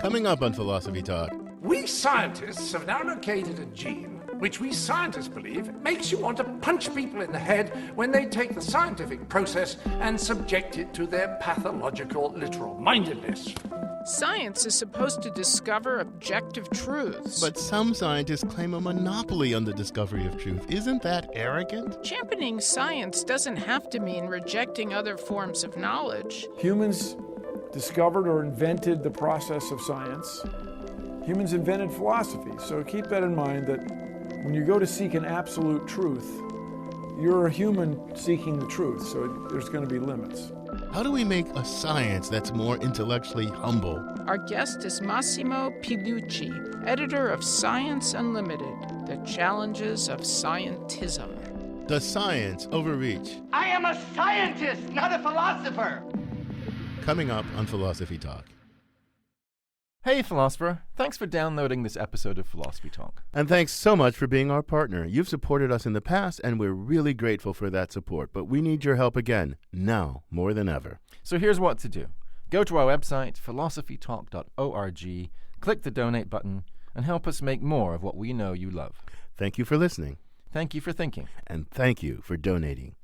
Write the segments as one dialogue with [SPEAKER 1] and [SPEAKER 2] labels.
[SPEAKER 1] Coming up on Philosophy Talk.
[SPEAKER 2] We scientists have now located a gene which we scientists believe makes you want to punch people in the head when they take the scientific process and subject it to their pathological literal-mindedness.
[SPEAKER 3] Science is supposed to discover objective truths.
[SPEAKER 1] But some scientists claim a monopoly on the discovery of truth. Isn't that arrogant?
[SPEAKER 3] Championing science doesn't have to mean rejecting other forms of knowledge.
[SPEAKER 4] Humans discovered or invented the process of science. Humans invented philosophy. So keep that in mind, that when you go to seek an absolute truth, you're a human seeking the truth, so there's going to be limits.
[SPEAKER 1] How do we make a science that's more intellectually humble?
[SPEAKER 3] Our guest is Massimo Pugliucci, editor of Science Unlimited, The Challenges of Scientism.
[SPEAKER 1] Does science overreach?
[SPEAKER 5] I am a scientist, not a philosopher.
[SPEAKER 1] Coming up on Philosophy Talk.
[SPEAKER 6] Hey, philosopher. Thanks for downloading this episode of Philosophy Talk.
[SPEAKER 1] And thanks so much for being our partner. You've supported us in the past, and we're really grateful for that support. But we need your help again, now more than ever.
[SPEAKER 6] So here's what to do. Go to our website, philosophytalk.org, click the donate button, and help us make more of what we know you love.
[SPEAKER 1] Thank you for listening.
[SPEAKER 6] Thank you for thinking.
[SPEAKER 1] And thank you for donating.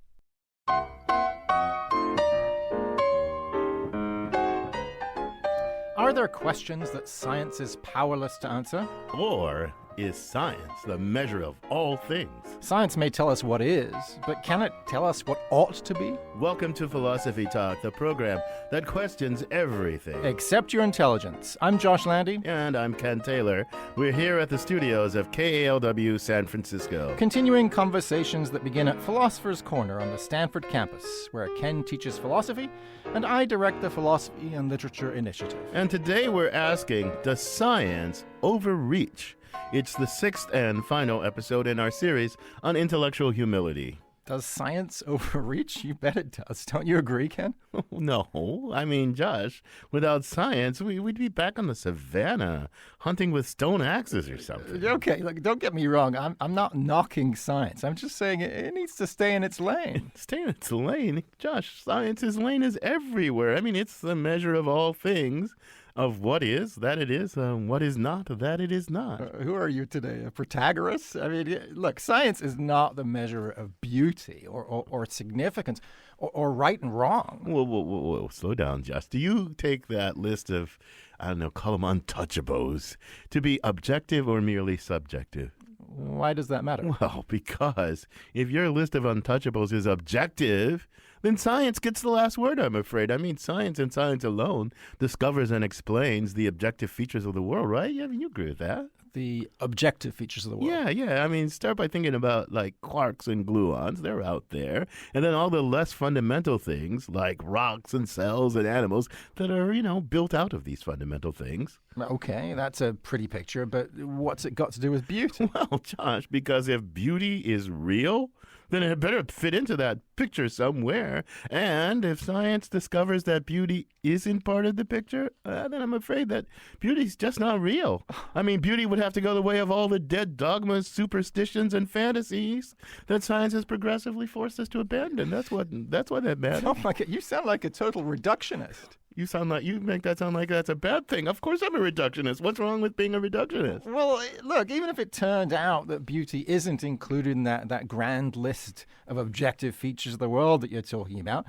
[SPEAKER 7] Are there questions that science is powerless to answer?
[SPEAKER 1] Or is science the measure of all things?
[SPEAKER 7] Science may tell us what is, but can it tell us what ought to be?
[SPEAKER 1] Welcome to Philosophy Talk, the program that questions everything.
[SPEAKER 7] Except your intelligence. I'm Josh Landy.
[SPEAKER 1] And I'm Ken Taylor. We're here at the studios of KALW San Francisco.
[SPEAKER 7] Continuing conversations that begin at Philosopher's Corner on the Stanford campus, where Ken teaches philosophy, and I direct the Philosophy and Literature Initiative.
[SPEAKER 1] And today we're asking, does science overreach? It's the sixth and final episode in our series on intellectual humility.
[SPEAKER 7] Does science overreach? You bet it does. Don't you agree, Ken?
[SPEAKER 1] No. I mean, Josh, without science, we'd be back on the savannah hunting with stone axes or something.
[SPEAKER 7] Okay, look, don't get me wrong. I'm not knocking science. I'm just saying it needs to stay in its lane.
[SPEAKER 1] Stay in its lane? Josh, science's lane is everywhere. I mean, it's the measure of all things. Of what is, that it is, what is not, that it is not.
[SPEAKER 7] Who are you today, a Protagoras? I mean, look, science is not the measure of beauty or significance or right and wrong.
[SPEAKER 1] Whoa, slow down, Josh. Do you take that list of, I don't know, call them untouchables, to be objective or merely subjective?
[SPEAKER 7] Why does that matter?
[SPEAKER 1] Well, because if your list of untouchables is objective, then science gets the last word, I'm afraid. I mean, science and science alone discovers and explains the objective features of the world, right? Yeah, I mean, you agree with that.
[SPEAKER 7] The objective features of the world.
[SPEAKER 1] Yeah. I mean, start by thinking about, like, quarks and gluons. They're out there. And then all the less fundamental things, like rocks and cells and animals, that are, built out of these fundamental things.
[SPEAKER 7] Okay, that's a pretty picture, but what's it got to do with beauty?
[SPEAKER 1] Well, Josh, because if beauty is real, then it better fit into that picture somewhere. And if science discovers that beauty isn't part of the picture, then I'm afraid that beauty's just not real. I mean, beauty would have to go the way of all the dead dogmas, superstitions, and fantasies that science has progressively forced us to abandon. That's why that matters.
[SPEAKER 7] Oh my God, you sound like a total reductionist.
[SPEAKER 1] You make that sound like that's a bad thing. Of course I'm a reductionist. What's wrong with being a reductionist?
[SPEAKER 7] Well, look, even if it turned out that beauty isn't included in that grand list of objective features of the world that you're talking about,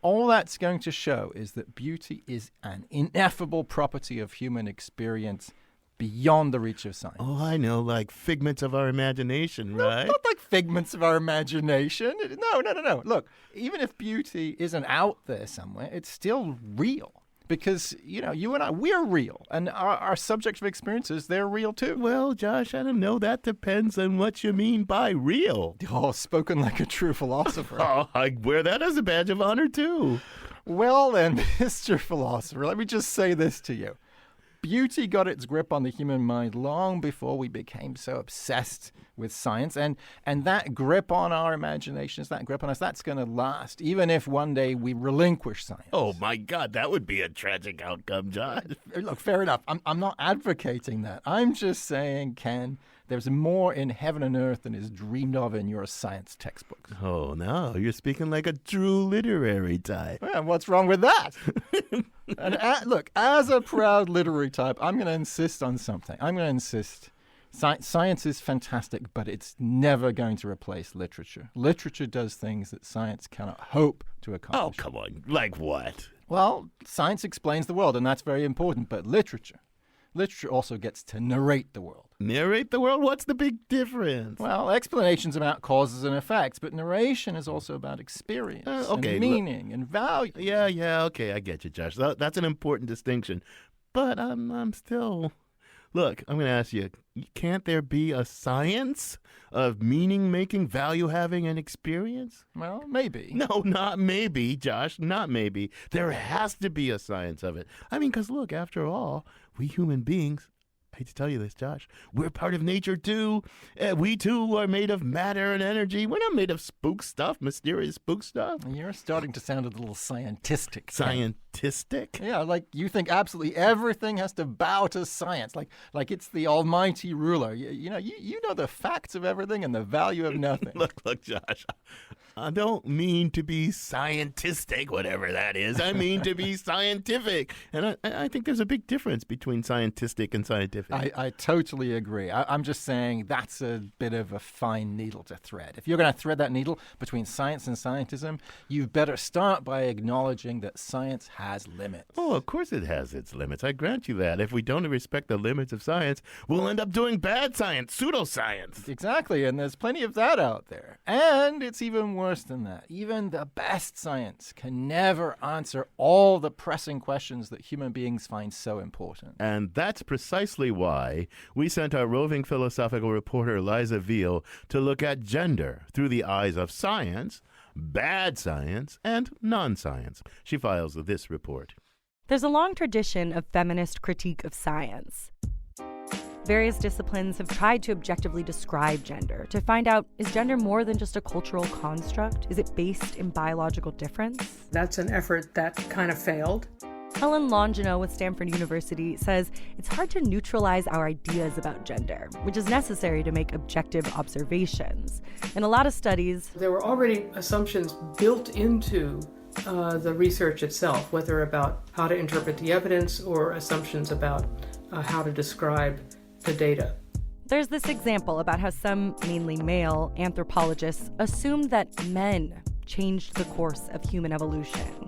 [SPEAKER 7] all that's going to show is that beauty is an ineffable property of human experience beyond the reach of science.
[SPEAKER 1] Oh, I know, like figments of our imagination, right?
[SPEAKER 7] Not like figments of our imagination. No. Look, even if beauty isn't out there somewhere, it's still real. Because, you and I, we're real. And our subjective experiences, they're real too.
[SPEAKER 1] Well, Josh, I don't know. That depends on what you mean by real.
[SPEAKER 7] Oh, spoken like a true philosopher.
[SPEAKER 1] Oh, I wear that as a badge of honor too.
[SPEAKER 7] Well then, Mr. Philosopher, let me just say this to you. Beauty got its grip on the human mind long before we became so obsessed with science. And that grip on our imaginations, that grip on us, that's going to last, even if one day we relinquish science.
[SPEAKER 1] Oh, my God, that would be a tragic outcome, Josh.
[SPEAKER 7] Look, fair enough. I'm not advocating that. I'm just saying, Ken, There's more in heaven and earth than is dreamed of in your science textbooks.
[SPEAKER 1] Oh, no, you're speaking like a true literary type.
[SPEAKER 7] Well, what's wrong with that? And look, as a proud literary type, I'm going to insist on something. I'm going to insist. Science is fantastic, but it's never going to replace literature. Literature does things that science cannot hope to accomplish.
[SPEAKER 1] Oh, come on. Like what?
[SPEAKER 7] Well, science explains the world, and that's very important, but literature also gets to narrate the world.
[SPEAKER 1] Narrate the world? What's the big difference?
[SPEAKER 7] Well, explanation's about causes and effects, but narration is also about experience and meaning and value.
[SPEAKER 1] Yeah, okay, I get you, Josh. That's an important distinction. But I'm still... Look, I'm going to ask you, can't there be a science of meaning-making, value-having, and experience?
[SPEAKER 7] Well, maybe.
[SPEAKER 1] No, not maybe, Josh, not maybe. There has to be a science of it. I mean, because look, after all, we human beings, I hate to tell you this, Josh, we're part of nature too. We too are made of matter and energy. We're not made of spook stuff, mysterious spook stuff.
[SPEAKER 7] You're starting to sound a little scientistic.
[SPEAKER 1] Scientistic?
[SPEAKER 7] Yeah, like you think absolutely everything has to bow to science, like it's the almighty ruler. You know the facts of everything and the value of nothing.
[SPEAKER 1] Look, Josh, I don't mean to be scientistic, whatever that is. I mean to be scientific. And I think there's a big difference between scientistic and scientific.
[SPEAKER 7] I totally agree. I'm just saying that's a bit of a fine needle to thread. If you're going to thread that needle between science and scientism, you've better start by acknowledging that science has limits.
[SPEAKER 1] Oh, of course it has its limits. I grant you that. If we don't respect the limits of science, we'll end up doing bad science, pseudoscience.
[SPEAKER 7] Exactly, and there's plenty of that out there. And it's even worse than that. Even the best science can never answer all the pressing questions that human beings find so important.
[SPEAKER 1] And that's precisely why we sent our roving philosophical reporter Liza Veal to look at gender through the eyes of science, bad science, and non-science. She files this report.
[SPEAKER 8] There's a long tradition of feminist critique of science. Various disciplines have tried to objectively describe gender, to find out, is gender more than just a cultural construct? Is it based in biological difference?
[SPEAKER 9] That's an effort that kind of failed.
[SPEAKER 8] Helen Longino with Stanford University says it's hard to neutralize our ideas about gender, which is necessary to make objective observations. In a lot of studies,
[SPEAKER 9] there were already assumptions built into the research itself, whether about how to interpret the evidence or assumptions about how to describe the data.
[SPEAKER 8] There's this example about how some, mainly male, anthropologists assumed that men changed the course of human evolution.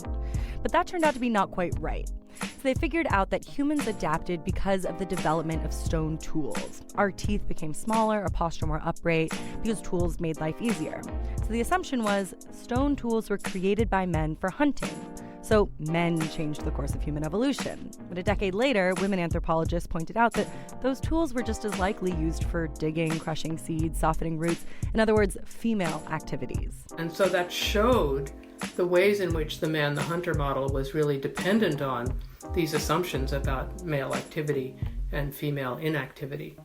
[SPEAKER 8] But that turned out to be not quite right. So they figured out that humans adapted because of the development of stone tools. Our teeth became smaller, our posture more upright, because tools made life easier. So the assumption was stone tools were created by men for hunting. So men changed the course of human evolution. But a decade later, women anthropologists pointed out that those tools were just as likely used for digging, crushing seeds, softening roots, in other words, female activities.
[SPEAKER 9] And so that showed the ways in which the man, the hunter model was really dependent on these assumptions about male activity and female inactivity.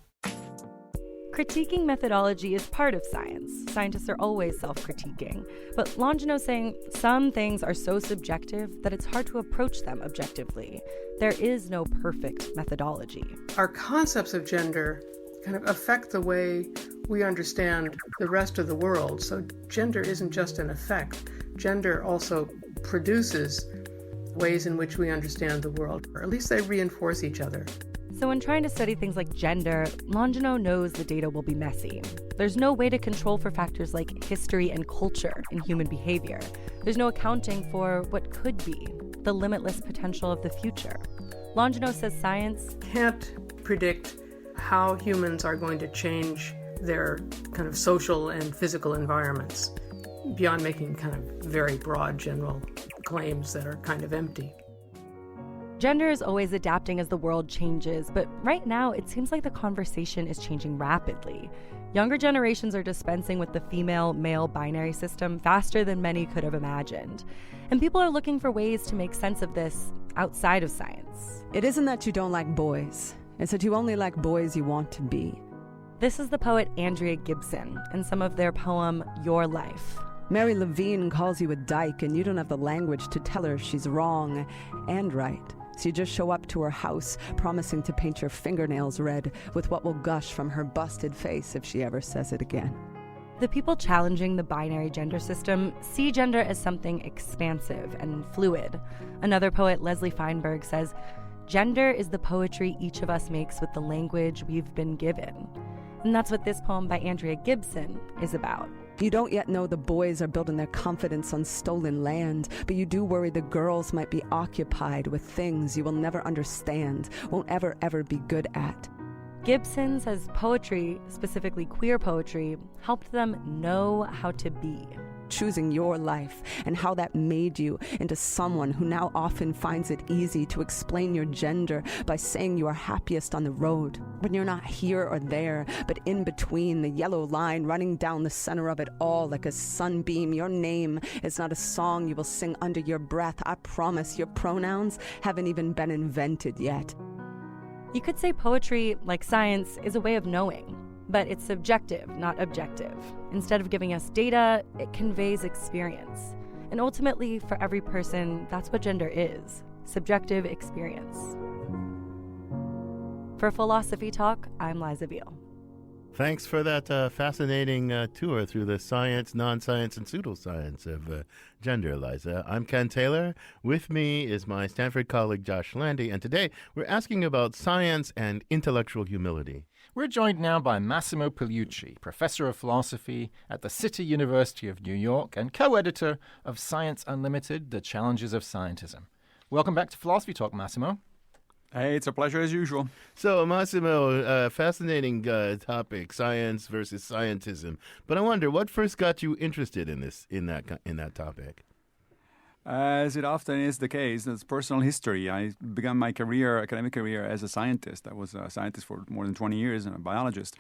[SPEAKER 8] Critiquing methodology is part of science. Scientists are always self-critiquing. But Longino's saying some things are so subjective that it's hard to approach them objectively. There is no perfect methodology.
[SPEAKER 9] Our concepts of gender kind of affect the way we understand the rest of the world. So gender isn't just an effect. Gender also produces ways in which we understand the world, or at least they reinforce each other.
[SPEAKER 8] So when trying to study things like gender, Longino knows the data will be messy. There's no way to control for factors like history and culture in human behavior. There's no accounting for what could be, the limitless potential of the future. Longino says science
[SPEAKER 9] can't predict how humans are going to change their kind of social and physical environments beyond making kind of very broad general claims that are kind of empty.
[SPEAKER 8] Gender is always adapting as the world changes, but right now it seems like the conversation is changing rapidly. Younger generations are dispensing with the female-male binary system faster than many could have imagined. And people are looking for ways to make sense of this outside of science.
[SPEAKER 10] It isn't that you don't like boys. It's that you only like boys you want to be.
[SPEAKER 8] This is the poet Andrea Gibson and some of their poem, Your Life.
[SPEAKER 10] Mary Levine calls you a dyke and you don't have the language to tell her she's wrong and right. So you just show up to her house, promising to paint your fingernails red with what will gush from her busted face if she ever says it again.
[SPEAKER 8] The people challenging the binary gender system see gender as something expansive and fluid. Another poet, Leslie Feinberg, says, "Gender is the poetry each of us makes with the language we've been given." And that's what this poem by Andrea Gibson is about.
[SPEAKER 10] You don't yet know the boys are building their confidence on stolen land, but you do worry the girls might be occupied with things you will never understand, won't ever be good at.
[SPEAKER 8] Gibson says poetry, specifically queer poetry, helped them know how to be.
[SPEAKER 10] Choosing your life and how that made you into someone who now often finds it easy to explain your gender by saying you are happiest on the road, when you're not here or there, but in between, the yellow line running down the center of it all like a sunbeam. Your name is not a song you will sing under your breath. I promise your pronouns haven't even been invented yet.
[SPEAKER 8] You could say poetry, like science, is a way of knowing, but it's subjective, not objective. Instead of giving us data, it conveys experience. And ultimately, for every person, that's what gender is: subjective experience. For Philosophy Talk, I'm Liza Beale.
[SPEAKER 1] Thanks for that fascinating tour through the science, non-science, and pseudoscience of gender, Liza. I'm Ken Taylor. With me is my Stanford colleague, Josh Landy, and today we're asking about science and intellectual humility.
[SPEAKER 6] We're joined now by Massimo Pugliucci, professor of philosophy at the City University of New York and co-editor of Science Unlimited, The Challenges of Scientism. Welcome back to Philosophy Talk, Massimo.
[SPEAKER 11] Hey, it's a pleasure as usual.
[SPEAKER 1] So, Massimo, fascinating topic, science versus scientism. But I wonder, what first got you interested in that topic?
[SPEAKER 11] As it often is the case, it's personal history. I began my academic career, as a scientist. I was a scientist for more than 20 years and a biologist.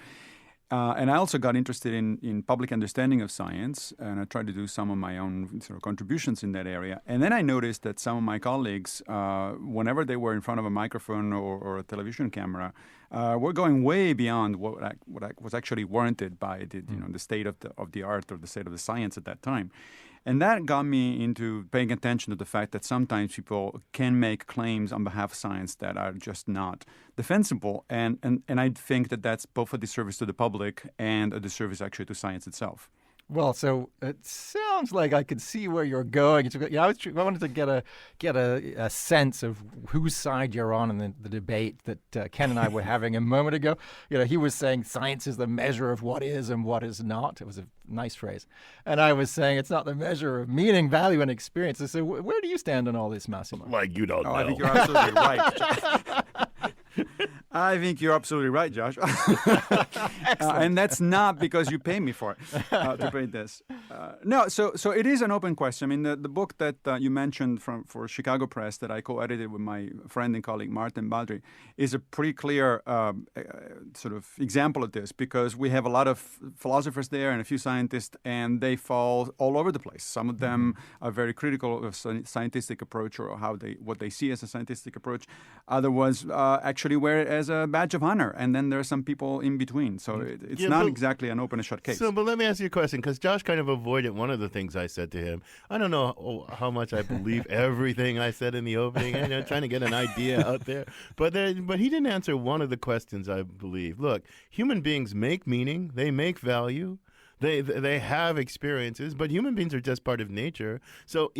[SPEAKER 11] And I also got interested in public understanding of science, and I tried to do some of my own sort of contributions in that area. And then I noticed that some of my colleagues, whenever they were in front of a microphone or a television camera, were going way beyond what was actually warranted by the state of the art or the state of the science at that time. And that got me into paying attention to the fact that sometimes people can make claims on behalf of science that are just not defensible. And I think that that's both a disservice to the public and a disservice actually to science itself.
[SPEAKER 6] Well, so it sounds like I could see where you're going. I wanted to get a sense of whose side you're on in the debate that Ken and I were having a moment ago. He was saying science is the measure of what is and what is not. It was a nice phrase. And I was saying it's not the measure of meaning, value, and experience. So where do you stand on all this, Massimo?
[SPEAKER 1] Like you don't know.
[SPEAKER 11] I think you're absolutely right. I think you're absolutely right, Josh. And that's not because you pay me for it to create this. No, so it is an open question. I mean, the book that you mentioned for Chicago Press that I co-edited with my friend and colleague Martin Baldry is a pretty clear sort of example of this, because we have a lot of philosophers there and a few scientists, and they fall all over the place. Some of them are very critical of scientific approach or what they see as a scientific approach. Other ones actually wear it as a badge of honor, and then there are some people in between. So it's not exactly an open and shut case.
[SPEAKER 1] But let me ask you a question, because Josh kind of avoided one of the things I said to him. I don't know how much I believe everything I said in the opening, trying to get an idea out there. But he didn't answer one of the questions, I believe. Look, human beings make meaning, they make value, they have experiences, but human beings are just part of nature. So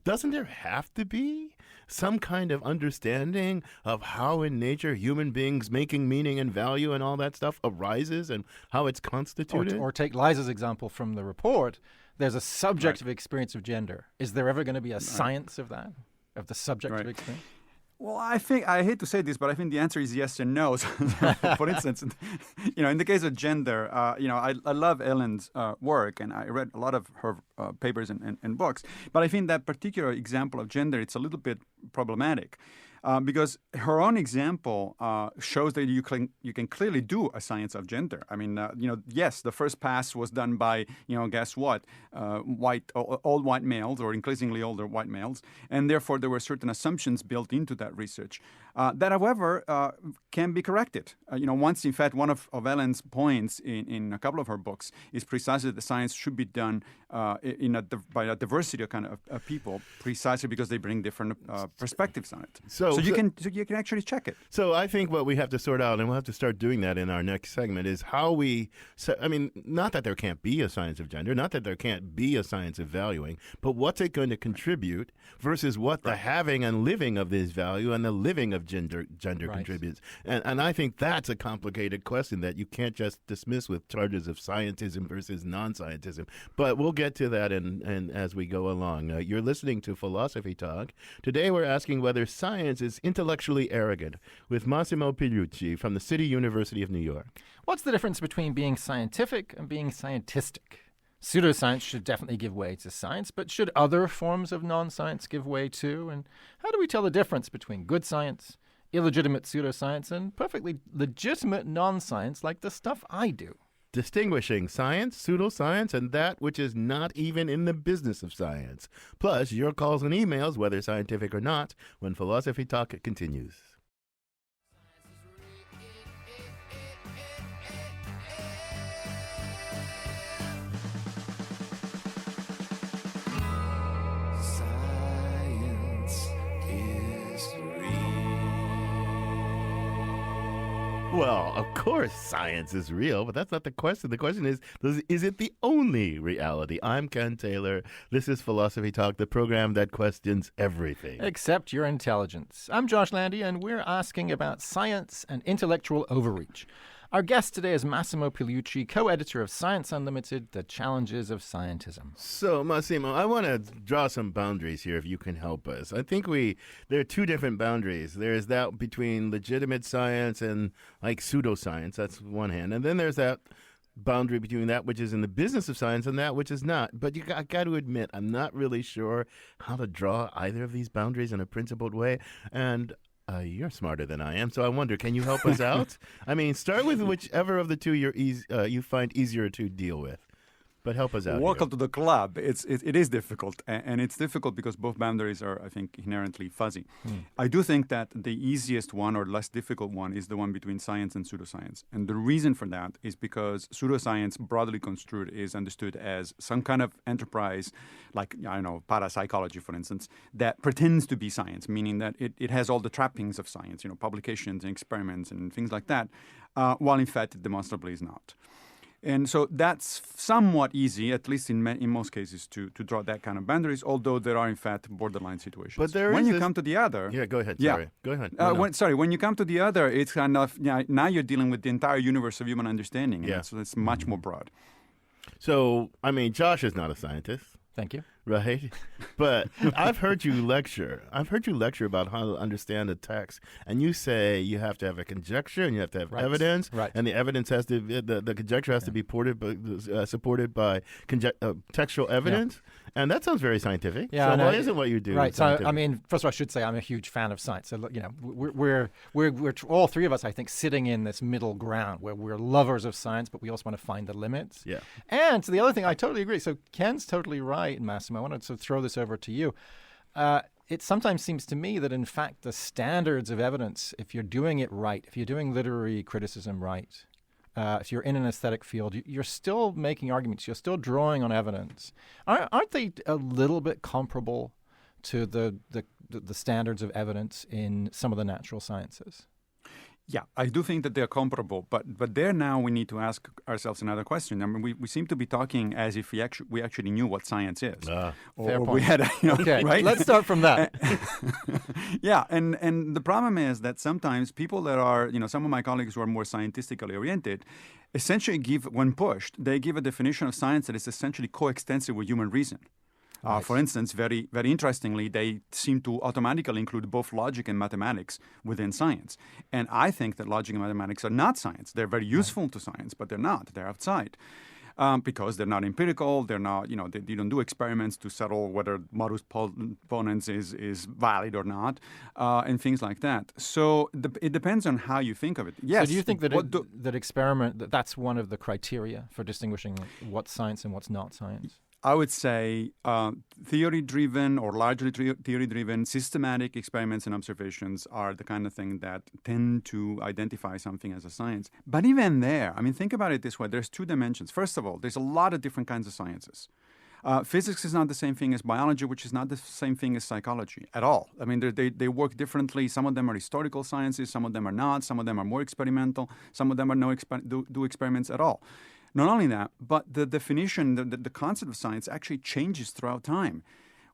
[SPEAKER 1] doesn't there have to be some kind of understanding of how in nature human beings making meaning and value and all that stuff arises and how it's constituted?
[SPEAKER 6] Or take Liza's example from the report. There's a subjective experience of gender. Is there ever going to be a science of that, of the subjective experience?
[SPEAKER 11] Well, I hate to say this, but I think the answer is yes and no. So, for instance, in the case of gender, I love Ellen's work, and I read a lot of her papers and books. But I think that particular example of gender, it's a little bit problematic. Because her own example shows that you can clearly do a science of gender. I mean, yes, the first pass was done by, guess what, old white males or increasingly older white males, and therefore there were certain assumptions built into that research. that, however, can be corrected. Once, in fact, one of Ellen's points in a couple of her books is precisely that the science should be done by a diversity of people, precisely because they bring different perspectives on it. So you can actually check it.
[SPEAKER 1] So I think what we have to sort out, and we'll have to start doing that in our next segment, is how we. Not that there can't be a science of gender, not that there can't be a science of valuing, but what's it going to contribute versus what the having and living of this value and the living of gender contributes. And I think that's a complicated question that you can't just dismiss with charges of scientism versus non-scientism. But we'll get to that and as we go along. You're listening to Philosophy Talk. Today we're asking whether science is intellectually arrogant with Massimo Pugliucci from the City University of New York.
[SPEAKER 6] What's the difference between being scientific and being scientistic? Pseudoscience should definitely give way to science, but should other forms of non-science give way too? And how do we tell the difference between good science, illegitimate pseudoscience, and perfectly legitimate non-science like the stuff I do?
[SPEAKER 1] Distinguishing science, pseudoscience, and that which is not even in the business of science. Plus, your calls and emails, whether scientific or not, when Philosophy Talk continues. Well, of course science is real, but that's not the question. The question is it the only reality? I'm Ken Taylor. This is Philosophy Talk, the program that questions everything.
[SPEAKER 6] Except your intelligence. I'm Josh Landy, and we're asking about science and intellectual overreach. Our guest today is Massimo Pugliucci, co-editor of Science Unlimited, The Challenges of Scientism.
[SPEAKER 1] So, Massimo, I want to draw some boundaries here if you can help us. I think there are two different boundaries. There's that between legitimate science and like pseudoscience. That's one hand. And then there's that boundary between that which is in the business of science and that which is not. But I got to admit, I'm not really sure how to draw either of these boundaries in a principled way. And you're smarter than I am, so I wonder, can you help us out? Start with whichever of the two you find easier to deal with. But help us out.
[SPEAKER 11] Welcome to the club. It is difficult, and it's difficult because both boundaries are, I think, inherently fuzzy. I do think that the easiest one or less difficult one is the one between science and pseudoscience. And the reason for that is because pseudoscience, broadly construed, is understood as some kind of enterprise, like, parapsychology, for instance, that pretends to be science, meaning that it has all the trappings of science, publications and experiments and things like that, while in fact it demonstrably is not. And so that's somewhat easy, at least in most cases, to draw that kind of boundaries, although there are, in fact, borderline situations.
[SPEAKER 1] But
[SPEAKER 11] when you come to the other...
[SPEAKER 1] Yeah, go ahead. Sorry. Go ahead.
[SPEAKER 11] When you come to the other, it's kind of... now you're dealing with the entire universe of human understanding.
[SPEAKER 1] Yeah.
[SPEAKER 11] So it's much more broad.
[SPEAKER 1] So, Josh is not a scientist.
[SPEAKER 6] Thank you.
[SPEAKER 1] Right? But I've heard you lecture. About how to understand a text. And you say you have to have a conjecture and you have to have evidence.
[SPEAKER 6] Right.
[SPEAKER 1] And the evidence has to, the conjecture has to be supported by textual evidence. Yeah. And that sounds very scientific.
[SPEAKER 6] Yeah,
[SPEAKER 1] so why isn't what you do
[SPEAKER 6] right?
[SPEAKER 1] scientific?
[SPEAKER 6] So, first of all, I should say I'm a huge fan of science. So, we're all three of us, I think, sitting in this middle ground where we're lovers of science, but we also want to find the limits.
[SPEAKER 1] Yeah.
[SPEAKER 6] And so the other thing, I totally agree. So Ken's totally right, Massimo. I wanted to throw this over to you. It sometimes seems to me that, in fact, the standards of evidence, if you're doing it right, if you're doing literary criticism right, if you're in an aesthetic field, you're still making arguments. You're still drawing on evidence. Aren't they a little bit comparable to the standards of evidence in some of the natural sciences?
[SPEAKER 11] Yeah, I do think that they're comparable, but there now we need to ask ourselves another question. We seem to be talking as if we actually knew what science is.
[SPEAKER 6] Fair point.
[SPEAKER 11] We had,
[SPEAKER 6] okay,
[SPEAKER 11] right?
[SPEAKER 6] Let's start from that.
[SPEAKER 11] Yeah, and the problem is that sometimes people that are, some of my colleagues who are more scientifically oriented, essentially when pushed, they give a definition of science that is essentially coextensive with human reason. For instance, very, very interestingly, they seem to automatically include both logic and mathematics within science. And I think that logic and mathematics are not science. They're very useful to science, but they're not. They're outside. Because they're not empirical, they're not, they don't do experiments to settle whether modus ponens is valid or not, and things like that. So it depends on how you think of it. Yes.
[SPEAKER 6] So do you think that that's one of the criteria for distinguishing what's science and what's not science?
[SPEAKER 11] I would say theory-driven or largely theory-driven systematic experiments and observations are the kind of thing that tend to identify something as a science. But even there, I mean, think about it this way. There's two dimensions. First of all, there's a lot of different kinds of sciences. Physics is not the same thing as biology, which is not the same thing as psychology at all. I mean, they work differently. Some of them are historical sciences, some of them are not, some of them are more experimental, some of them are do experiments at all. Not only that, but the definition, the concept of science actually changes throughout time.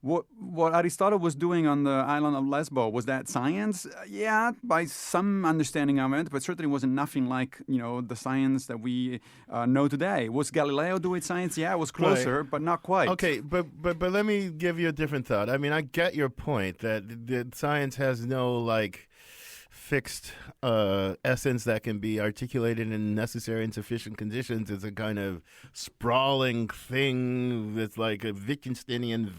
[SPEAKER 11] What Aristotle was doing on the island of Lesbos, was that science? Yeah, by some understanding of it, but certainly wasn't nothing like, the science that we know today. Was Galileo doing science? Yeah, it was closer,
[SPEAKER 1] Right.
[SPEAKER 11] but not quite.
[SPEAKER 1] Okay, but let me give you a different thought. I mean, I get your point that science has no fixed essence that can be articulated in necessary and sufficient conditions. It's a kind of sprawling thing that's like a Wittgensteinian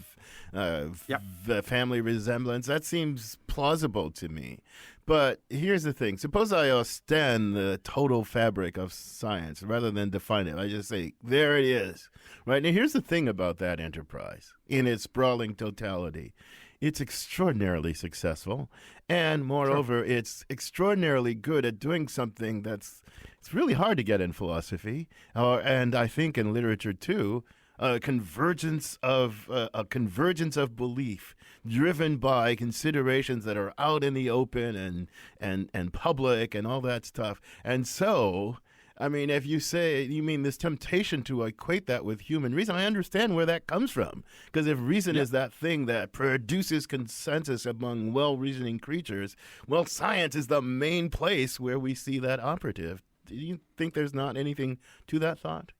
[SPEAKER 1] family resemblance. That seems plausible to me. But here's the thing. Suppose I ostend the total fabric of science rather than define it. I just say, there it is. Right? Now, here's the thing about that enterprise in its sprawling totality. It's extraordinarily successful, and moreover, it's extraordinarily good at doing something it's really hard to get in philosophy, and I think in literature too. A convergence of belief, driven by considerations that are out in the open and public and all that stuff. And so, I mean, if you say you mean this temptation to equate that with human reason, I understand where that comes from. Because if reason is that thing that produces consensus among well-reasoning creatures, well, science is the main place where we see that operative. Do you think there's not anything to that thought?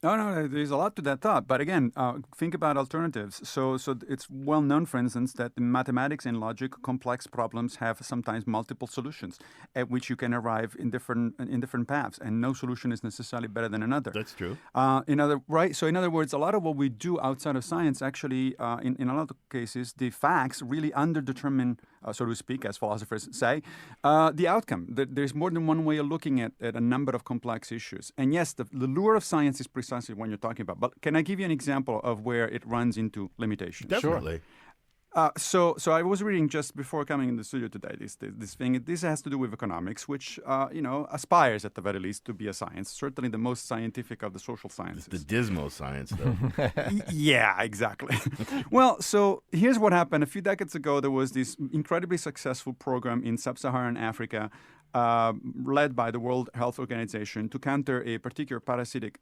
[SPEAKER 11] No, there's a lot to that thought. But again, think about alternatives. So it's well known, for instance, that in mathematics and logic, complex problems have sometimes multiple solutions at which you can arrive in different paths, and no solution is necessarily better than another.
[SPEAKER 1] That's true.
[SPEAKER 11] So in other words, a lot of what we do outside of science, actually, in a lot of cases, the facts really underdetermine, so to speak, as philosophers say, the outcome. There's more than one way of looking at a number of complex issues. And yes, the lure of science is precisely what you're talking about. But can I give you an example of where it runs into limitations?
[SPEAKER 1] Definitely.
[SPEAKER 11] So I was reading just before coming in the studio today this thing. This has to do with economics, which aspires at the very least to be a science. Certainly the most scientific of the social sciences.
[SPEAKER 1] It's the dismal science, though.
[SPEAKER 11] Yeah, exactly. Well, so here's what happened. A few decades ago, there was this incredibly successful program in sub-Saharan Africa, led by the World Health Organization, to counter a particular parasitic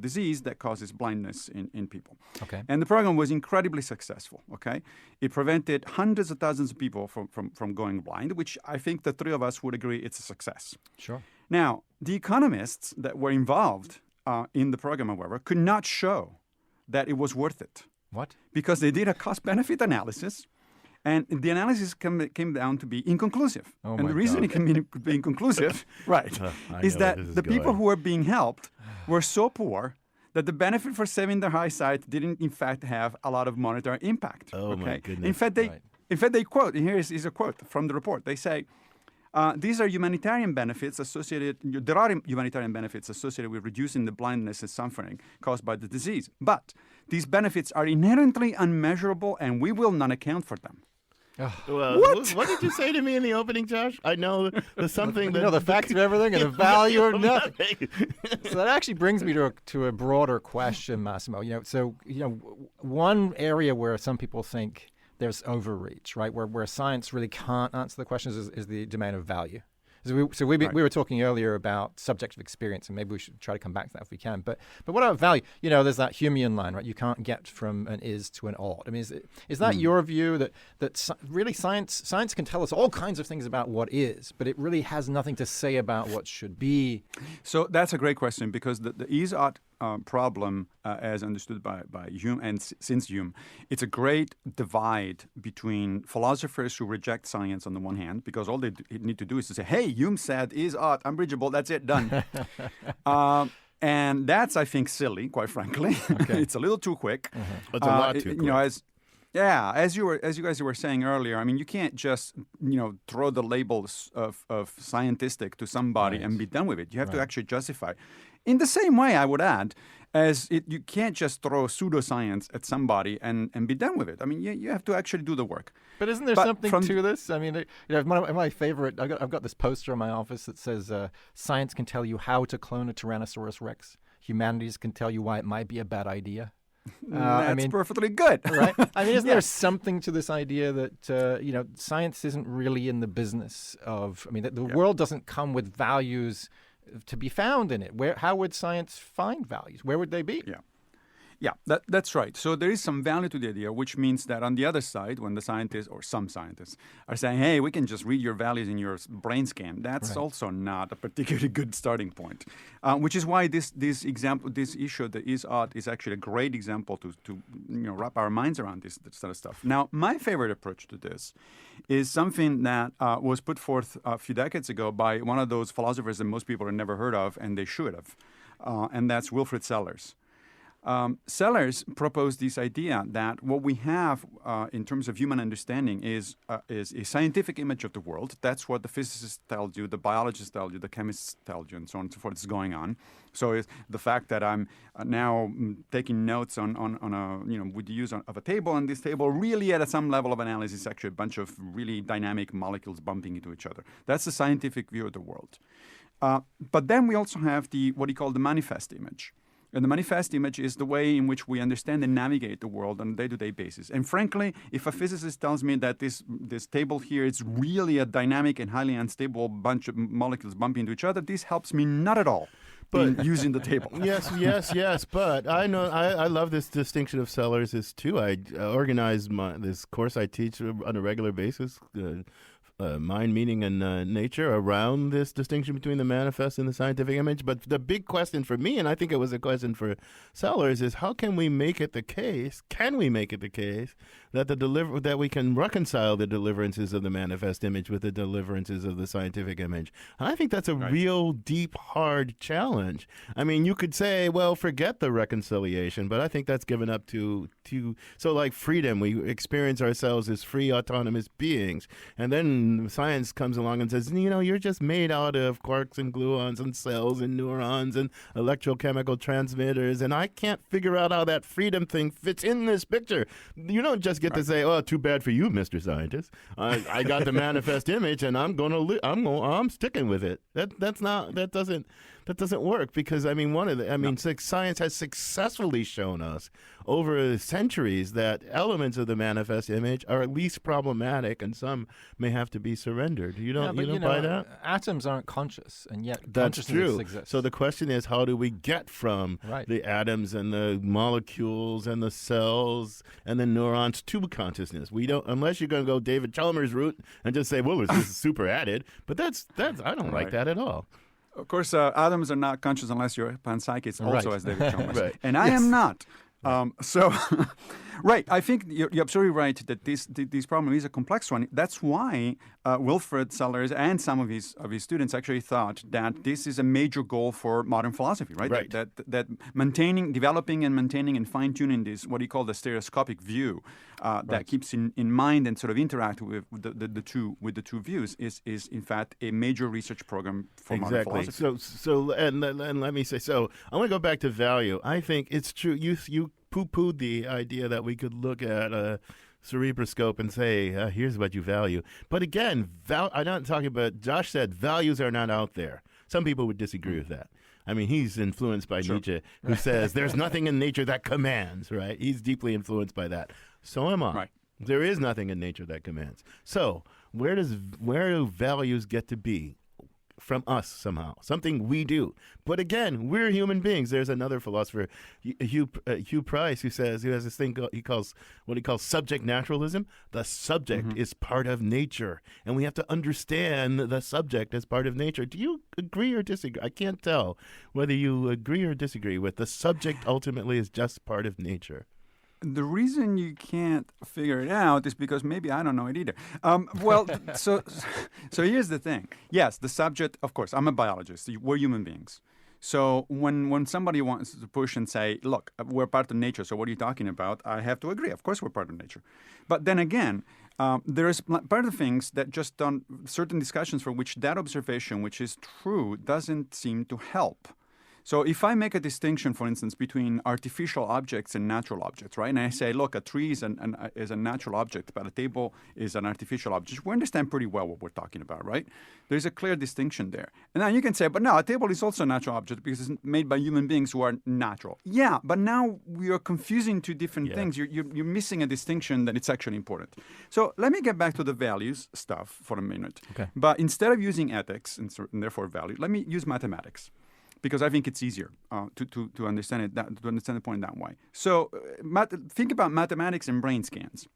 [SPEAKER 11] disease that causes blindness in people.
[SPEAKER 6] Okay.
[SPEAKER 11] And the program was incredibly successful. Okay, it prevented hundreds of thousands of people from going blind, which I think the three of us would agree it's a success.
[SPEAKER 6] Sure.
[SPEAKER 11] Now, the economists that were involved in the program, however, could not show that it was worth it.
[SPEAKER 6] What?
[SPEAKER 11] Because they did a cost-benefit analysis. And the analysis came down to be inconclusive.
[SPEAKER 6] Oh,
[SPEAKER 11] and the reason it can be inconclusive, right, is that the people who were being helped were so poor that the benefit for saving their eyesight didn't, in fact, have a lot of monetary impact.
[SPEAKER 1] Oh, my goodness.
[SPEAKER 11] In fact, they quote, and here is a quote from the report. They say, these are humanitarian benefits associated. There are humanitarian benefits associated with reducing the blindness and suffering caused by the disease. But these benefits are inherently unmeasurable, and we will not account for them.
[SPEAKER 1] Well, what did you say to me in the opening, Josh? I know there's something that...
[SPEAKER 6] the facts of everything and the value of nothing. So that actually brings me to a broader question, Massimo. One area where some people think there's overreach, right, where science really can't answer the questions is the domain of value. So we were talking earlier about subjective experience, and maybe we should try to come back to that if we can. But what about value? There's that Humean line, right? You can't get from an is to an ought. I mean, is that your view that really science can tell us all kinds of things about what is, but it really has nothing to say about what should be?
[SPEAKER 11] So that's a great question, because the is-ought problem, as understood by Hume and since Hume, it's a great divide between philosophers who reject science on the one hand, because all they need to do is to say, hey, Hume said is-ought, unbridgeable, that's it, done. And that's, I think, silly, quite frankly.
[SPEAKER 6] Okay.
[SPEAKER 11] It's a little too quick.
[SPEAKER 1] It's a lot too quick.
[SPEAKER 11] Yeah, as you guys were saying earlier, I mean, you can't just throw the labels of scientistic to somebody and be done with it. You have to actually justify. In the same way, I would add, you can't just throw pseudoscience at somebody and be done with it. I mean, you have to actually do the work.
[SPEAKER 6] But isn't there something to this? I mean, my favorite. I've got this poster in my office that says, "Science can tell you how to clone a Tyrannosaurus Rex. Humanities can tell you why it might be a bad idea."
[SPEAKER 11] That's perfectly good,
[SPEAKER 6] right? I mean, isn't there something to this idea that science isn't really in the business of? I mean, that the world doesn't come with values to be found in it. How would science find values? Where would they be?
[SPEAKER 11] Yeah, that's right. So there is some value to the idea, which means that on the other side, when the scientists or some scientists are saying, hey, we can just read your values in your brain scan, that's also not a particularly good starting point. Which is why this issue, the is-ought, is actually a great example to wrap our minds around this sort of stuff. Now, my favorite approach to this is something that was put forth a few decades ago by one of those philosophers that most people have never heard of, and they should have, and that's Wilfrid Sellars. Sellars proposed this idea that what we have in terms of human understanding is a scientific image of the world. That's what the physicists tell you, the biologists tell you, the chemists tell you, and so on and so forth is going on. So it's the fact that I'm now taking notes on with the use of a table, and this table really at some level of analysis is actually a bunch of really dynamic molecules bumping into each other. That's the scientific view of the world. But then we also have what he called the manifest image. And the manifest image is the way in which we understand and navigate the world on a day-to-day basis. And frankly, if a physicist tells me that this table here is really a dynamic and highly unstable bunch of molecules bumping into each other, this helps me not at all in using the table.
[SPEAKER 1] Yes. But I know I love this distinction of Sellars too. I organize this course I teach on a regular basis. Mind, meaning, and nature around this distinction between the manifest and the scientific image. But the big question for me, and I think it was a question for Sellars, is how can we make it the case? Can we make it the case that that we can reconcile the deliverances of the manifest image with the deliverances of the scientific image? And I think that's a real deep, hard challenge. I mean, you could say, well, forget the reconciliation, but I think that's given up to so like freedom. We experience ourselves as free, autonomous beings, and then science comes along and says, you're just made out of quarks and gluons and cells and neurons and electrochemical transmitters, and I can't figure out how that freedom thing fits in this picture. You don't just get to say, "Oh, too bad for you, Mr. Scientist. I got the manifest image, and I'm sticking with it." That doesn't work, because science has successfully shown us over centuries that elements of the manifest image are at least problematic, and some may have to be surrendered. You don't buy that?
[SPEAKER 6] Atoms aren't conscious, and yet
[SPEAKER 1] that's
[SPEAKER 6] consciousness
[SPEAKER 1] true.
[SPEAKER 6] exists.
[SPEAKER 1] So the question is, how do we get from the atoms and the molecules and the cells and the neurons to consciousness? We don't, unless you're going to go David Chalmers' route and just say, well, this is super added. But that's I don't like that at all.
[SPEAKER 11] Of course, atoms are not conscious unless you're a panpsychist, also as David Chalmers. And I am not. Right. I think you're absolutely right that this problem is a complex one. That's why Wilfrid Sellars and some of his students actually thought that this is a major goal for modern philosophy, right? That developing and maintaining and fine-tuning this, what he called the stereoscopic view, that keeps in mind and sort of interact with the two views is in fact a major research program for modern philosophy.
[SPEAKER 1] So let me say, so I want to go back to value. I think it's true. You poo-pooed the idea that we could look at a cerebroscope and say, here's what you value. But again, I'm not talking about, Josh said values are not out there. Some people would disagree with that. I mean, he's influenced by Nietzsche, who says there's nothing in nature that commands, right? He's deeply influenced by that. So am I. Right. There is nothing in nature that commands. So where do values get to be? From us somehow, something we do. But again, we're human beings. There's another philosopher, Hugh Price, who has this thing he calls subject naturalism. The subject is part of nature, and we have to understand the subject as part of nature. Do you agree or disagree? I can't tell whether you agree or disagree with the subject ultimately is just part of nature.
[SPEAKER 11] The reason you can't figure it out is because maybe I don't know it either. So here's the thing. Yes, the subject, of course, I'm a biologist. We're human beings. So when somebody wants to push and say, look, we're part of nature, so what are you talking about? I have to agree. Of course we're part of nature. But then again, there is part of things that just don't, certain discussions for which that observation, which is true, doesn't seem to help. So if I make a distinction, for instance, between artificial objects and natural objects, right? And I say, look, a tree is a natural object, but a table is an artificial object. We understand pretty well what we're talking about, right? There's a clear distinction there. And now you can say, but no, a table is also a natural object because it's made by human beings who are natural. Yeah, but now we are confusing two different things. You're missing a distinction that it's actually important. So let me get back to the values stuff for a minute.
[SPEAKER 6] Okay.
[SPEAKER 11] But instead of using ethics and therefore value, let me use mathematics, because I think it's easier to understand it, to understand the point that way. So think about mathematics and brain scans.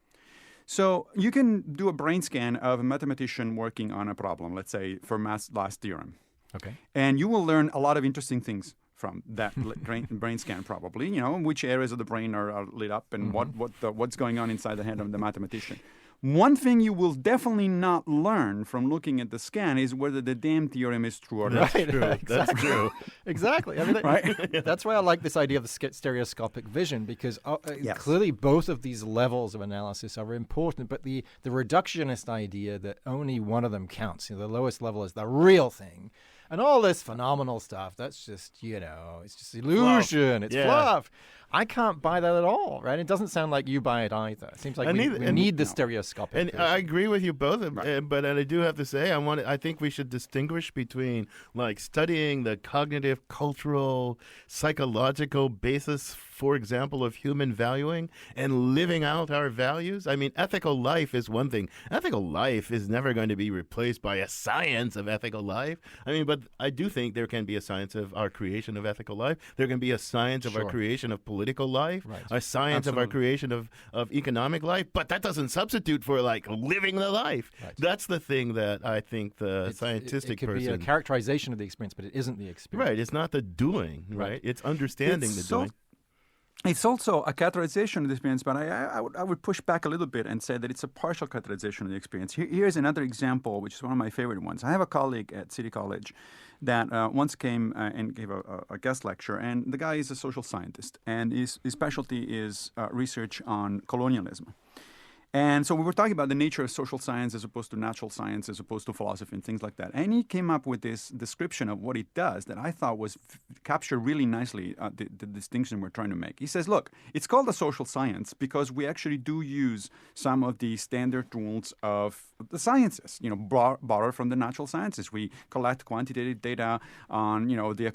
[SPEAKER 11] So you can do a brain scan of a mathematician working on a problem, let's say for Math's last theorem.
[SPEAKER 6] Okay.
[SPEAKER 11] And you will learn a lot of interesting things from that brain scan, probably. You know, which areas of the brain are lit up and what's going on inside the head of the mathematician. One thing you will definitely not learn from looking at the scan is whether the damn theorem is true or not.
[SPEAKER 6] Right,
[SPEAKER 1] True. That's true.
[SPEAKER 6] Exactly. I mean,
[SPEAKER 11] Right?
[SPEAKER 6] that's why I like this idea of the stereoscopic vision, because
[SPEAKER 11] Yes.
[SPEAKER 6] clearly both of these levels of analysis are important, but the reductionist idea that only one of them counts, the lowest level is the real thing, and all this phenomenal stuff, that's just, it's just illusion, it's fluff. I can't buy that at all, right? It doesn't sound like you buy it either. It seems like we need the stereoscopic
[SPEAKER 1] And
[SPEAKER 6] vision.
[SPEAKER 1] I agree with you both, but I do have to say, I think we should distinguish between like studying the cognitive, cultural, psychological basis, for example, of human valuing and living out our values. I mean, ethical life is one thing. Ethical life is never going to be replaced by a science of ethical life. I mean, but I do think there can be a science of our creation of ethical life. There can be a science of our creation of political life, a science of our creation of economic life, but that doesn't substitute for like living the life. Right. That's the thing that I think the scientific
[SPEAKER 6] it could be a characterization of the experience, but it isn't the experience.
[SPEAKER 1] Right. It's not the doing, right? It's understanding the doing.
[SPEAKER 11] It's also a characterization of the experience, but I would push back a little bit and say that it's a partial characterization of the experience. Here's another example, which is one of my favorite ones. I have a colleague at City College that once came and gave a guest lecture, and the guy is a social scientist, and his specialty is research on colonialism. And so we were talking about the nature of social science as opposed to natural science, as opposed to philosophy and things like that. And he came up with this description of what it does that I thought was captured really nicely the distinction we're trying to make. He says, look, it's called a social science because we actually do use some of the standard rules of the sciences, borrowed from the natural sciences. We collect quantitative data on, the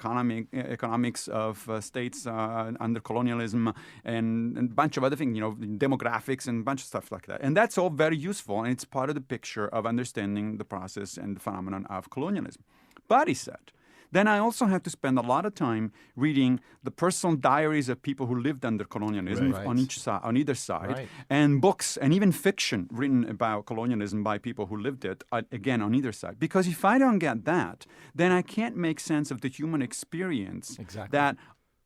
[SPEAKER 11] economics of states under colonialism and a bunch of other things, demographics and a bunch of stuff like that. And that's all very useful, and it's part of the picture of understanding the process and the phenomenon of colonialism. But he said, then I also have to spend a lot of time reading the personal diaries of people who lived under colonialism on either side, and books and even fiction written about colonialism by people who lived it, again, on either side. Because if I don't get that, then I can't make sense of the human experience that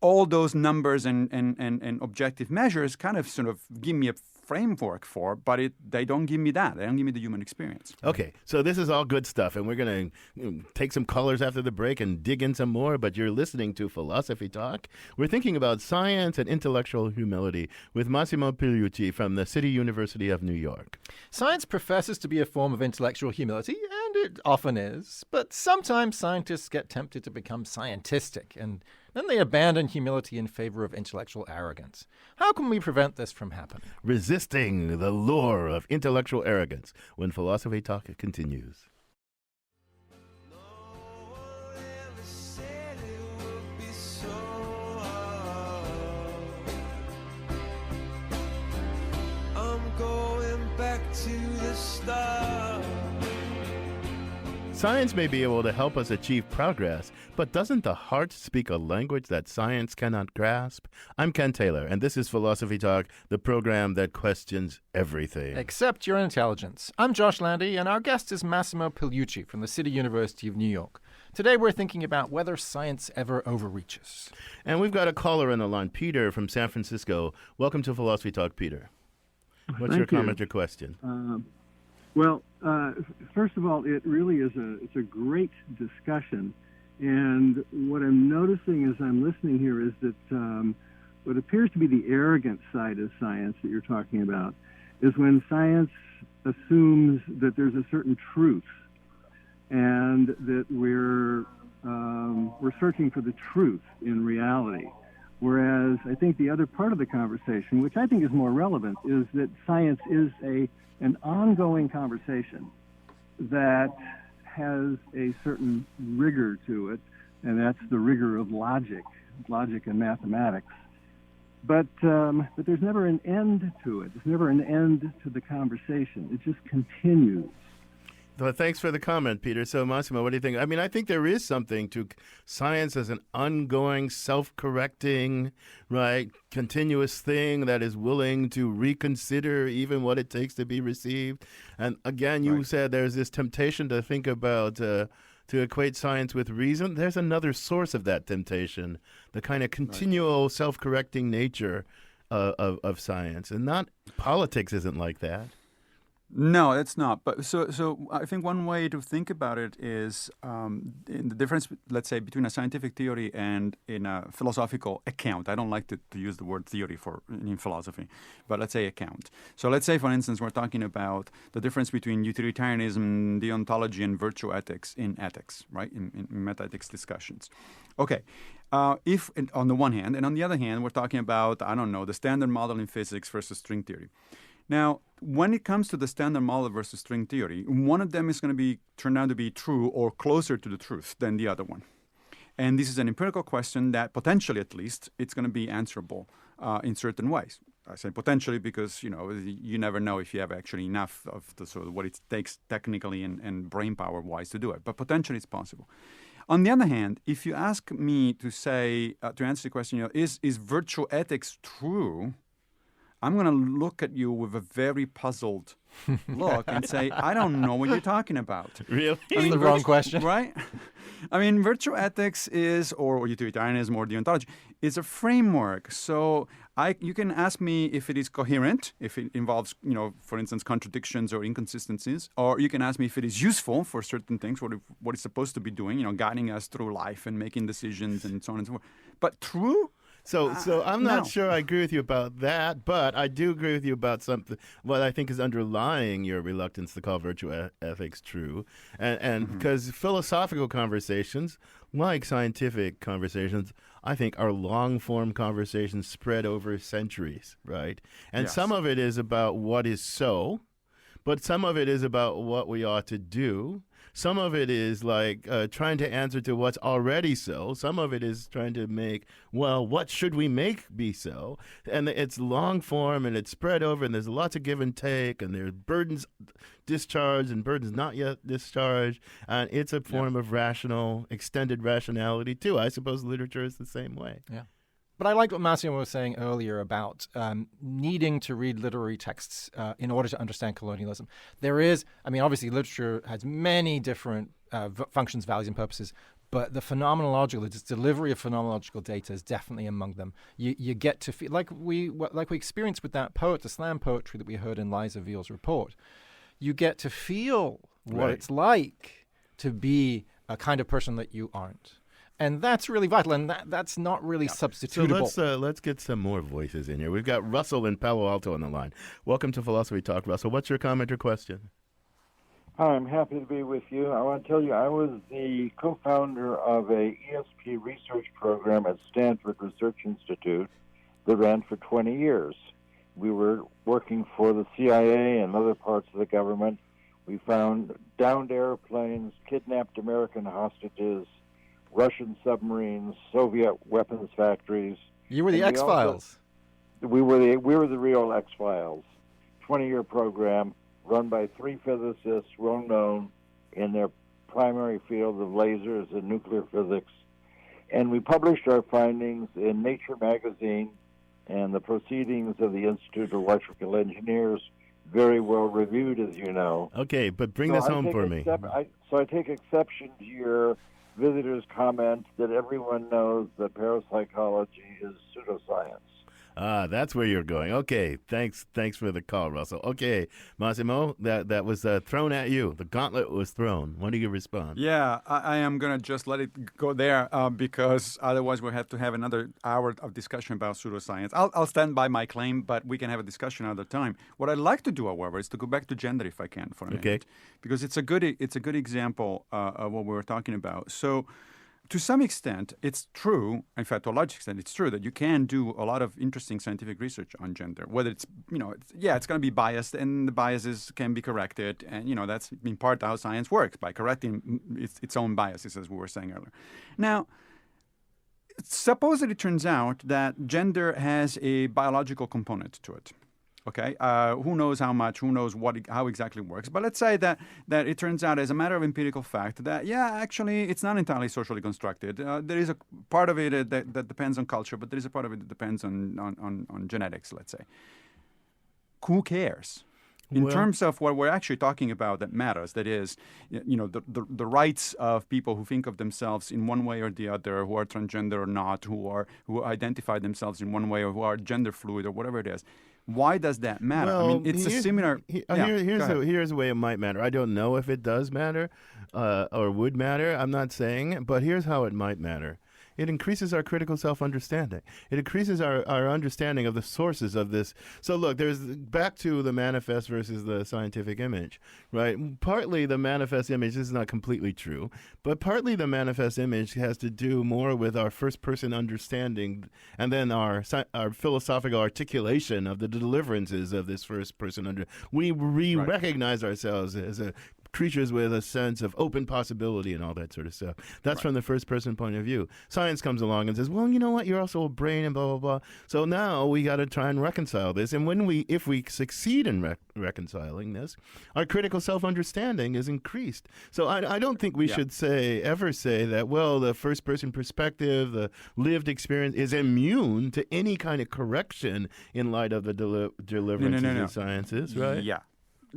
[SPEAKER 11] all those numbers and objective measures kind of sort of give me a framework for, but they don't give me that. They don't give me the human experience.
[SPEAKER 1] Okay, so this is all good stuff, and we're going to take some callers after the break and dig in some more, but you're listening to Philosophy Talk. We're thinking about science and intellectual humility with Massimo Pugliucci from the City University of New York.
[SPEAKER 6] Science professes to be a form of intellectual humility, and it often is, but sometimes scientists get tempted to become scientistic, and then they abandon humility in favor of intellectual arrogance. How can we prevent this from happening?
[SPEAKER 1] Resisting the lure of intellectual arrogance when Philosophy Talk continues.
[SPEAKER 12] I'm going back to the start.
[SPEAKER 1] Science may be able to help us achieve progress, but doesn't the heart speak a language that science cannot grasp? I'm Ken Taylor, and this is Philosophy Talk, the program that questions everything.
[SPEAKER 6] Except your intelligence. I'm Josh Landy, and our guest is Massimo Pugliucci from the City University of New York. Today we're thinking about whether science ever overreaches.
[SPEAKER 1] And we've got a caller on the line, Peter from San Francisco. Welcome to Philosophy Talk, Peter. What's your comment or question?
[SPEAKER 13] Well, first of all, it really is it's a great discussion, And what I'm noticing as I'm listening here is that what appears to be the arrogant side of science that you're talking about is when science assumes that there's a certain truth and that we're searching for the truth in reality. Whereas I think the other part of the conversation, which I think is more relevant, is that science is an ongoing conversation that has a certain rigor to it, and that's the rigor of logic and mathematics. But there's never an end to it. There's never an end to the conversation. It just continues.
[SPEAKER 1] Well, thanks for the comment, Peter. So, Massimo, what do you think? I mean, I think there is something to science as an ongoing, self-correcting, right, continuous thing that is willing to reconsider even what it takes to be received. And again, you said there's this temptation to think about, to equate science with reason. There's another source of that temptation, the kind of continual self-correcting nature of science. And not politics isn't like that.
[SPEAKER 11] No, it's not. But so I think one way to think about it is in the difference, let's say, between a scientific theory and in a philosophical account. I don't like to use the word theory in philosophy, but let's say account. So let's say, for instance, we're talking about the difference between utilitarianism, deontology, and virtue ethics in ethics, right? In meta-ethics discussions. Okay. If on the one hand, and on the other hand, we're talking about, I don't know, the standard model in physics versus string theory. Now, when it comes to the standard model versus string theory, one of them is going to turn out to be true or closer to the truth than the other one. And this is an empirical question that potentially, at least, it's going to be answerable in certain ways. I say potentially because, you never know if you have actually enough of the sort of what it takes technically and brain power-wise to do it. But potentially it's possible. On the other hand, if you ask me to say, to answer the question, is virtue ethics true? I'm going to look at you with a very puzzled look and say, I don't know what you're talking about.
[SPEAKER 1] Really?
[SPEAKER 6] That's the wrong question.
[SPEAKER 11] Right? I mean, virtue ethics or utilitarianism or deontology, is a framework. So you can ask me if it is coherent, if it involves, for instance, contradictions or inconsistencies, or you can ask me if it is useful for certain things, what it's supposed to be doing, guiding us through life and making decisions and so on and so forth. But true?
[SPEAKER 1] So I'm not sure I agree with you about that, but I do agree with you about something, what I think is underlying your reluctance to call virtue ethics true. And because philosophical conversations, like scientific conversations, I think are long-form conversations spread over centuries, right? And some of it is about what is so, but some of it is about what we ought to do. Some of it is like trying to answer to what's already so. Some of it is trying to make, what should we make be so? And it's long form and it's spread over and there's lots of give and take and there's burdens discharged and burdens not yet discharged. And it's a form of extended rationality too. I suppose literature is the same way.
[SPEAKER 6] Yeah. But I liked what Massimo was saying earlier about needing to read literary texts in order to understand colonialism. Obviously literature has many different functions, values, and purposes, but the delivery of phenomenological data is definitely among them. You get to feel like we experienced with that poet, the slam poetry that we heard in Liza Veal's report. You get to feel what it's like to be a kind of person that you aren't. And that's really vital, and that's not really substitutable.
[SPEAKER 1] So let's get some more voices in here. We've got Russell in Palo Alto on the line. Welcome to Philosophy Talk, Russell. What's your comment or question?
[SPEAKER 14] Hi, I'm happy to be with you. I want to tell you I was the co-founder of a ESP research program at Stanford Research Institute that ran for 20 years. We were working for the CIA and other parts of the government. We found downed airplanes, kidnapped American hostages, Russian submarines, Soviet weapons factories.
[SPEAKER 6] You were the X-Files.
[SPEAKER 14] We were the real X-Files. 20-year program run by 3 physicists well known in their primary field of lasers and nuclear physics. And we published our findings in Nature magazine and the Proceedings of the Institute of Electrical Engineers, very well reviewed, as you know.
[SPEAKER 1] Okay, but bring this home for me.
[SPEAKER 14] So I take exception to your visitor's comment that everyone knows that parapsychology is pseudoscience.
[SPEAKER 1] That's where you're going. Okay, thanks for the call, Russell. Okay, Massimo, that was thrown at you. The gauntlet was thrown. When do you respond?
[SPEAKER 11] Yeah, I am going to just let it go there because otherwise we'll have to have another hour of discussion about pseudoscience. I'll stand by my claim, but we can have a discussion another time. What I'd like to do, however, is to go back to gender if I can for a minute. Because it's a good example of what we were talking about. So to some extent, it's true, in fact, to a large extent, it's true that you can do a lot of interesting scientific research on gender. Whether it's, it's going to be biased, and the biases can be corrected. And, that's in part how science works, by correcting its own biases, as we were saying earlier. Now, suppose that it turns out that gender has a biological component to it. Okay, who knows how much, who knows how exactly it works. But let's say that it turns out as a matter of empirical fact that, actually, it's not entirely socially constructed. There is a part of it that depends on culture, but there is a part of it that depends on genetics, let's say. Who cares? In terms of what we're actually talking about that matters, that is, the rights of people who think of themselves in one way or the other, who are transgender or not, who identify themselves in one way or who are gender fluid or whatever it is. Why does that matter?
[SPEAKER 1] Well,
[SPEAKER 11] it's a similar.
[SPEAKER 1] Here's the way it might matter. I don't know if it does matter or would matter. I'm not saying, but here's how it might matter. It increases our critical self-understanding. It increases our understanding of the sources of this. So look, there's back to the manifest versus the scientific image, right? Partly the manifest image, this is not completely true, but partly the manifest image has to do more with our first-person understanding and then our philosophical articulation of the deliverances of this first-person We recognize ourselves as creatures with a sense of open possibility and all that sort of stuff. That's from the first-person point of view. Science comes along and says, well, you know what? You're also a brain and blah, blah, blah. So now we got to try and reconcile this. And if we succeed in reconciling this, our critical self-understanding is increased. So I don't think we should ever say that, well, the first-person perspective, the lived experience is immune to any kind of correction in light of the deliverances of sciences, right?